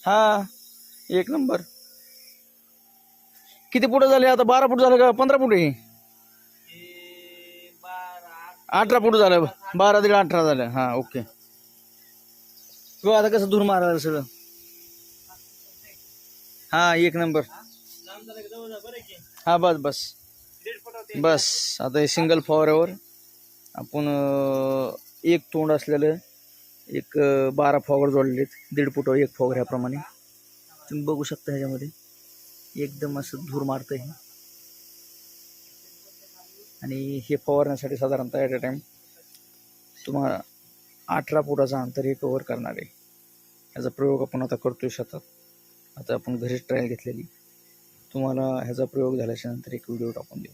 हा एक नंबर. किती फुट झाले आता? 12 फूट झाले का 15 फूट आहे? 18 फूट झालं. 12 दीड 18 झालं. हा ओके. हो आता कसं धूर मारायला सगळं. हा एक नंबर. हा बस बस बस. आता हे सिंगल फवाऱ्यावर आपण एक तोंड असलेलं एक 12 फॉगर जोडलेत. 1.5 फूट एक फॉगर ह्याप्रमाणे तुम्ही बघू शकता. ह्याच्यामध्ये एकदम असं धूर मारतंय. आणि हे फवारण्यासाठी साधारणतः ॲट अ टाइम तुम्हाला 18 फुटाचा अंतर हे कव्हर करणार आहे. ह्याचा प्रयोग आपण आता करतोय शेतात. आता आपण घरीच ट्रायल घेतलेली. तुम्हाला ह्याचा प्रयोग झाल्याच्या नंतर एक व्हिडिओ टाकून देऊ.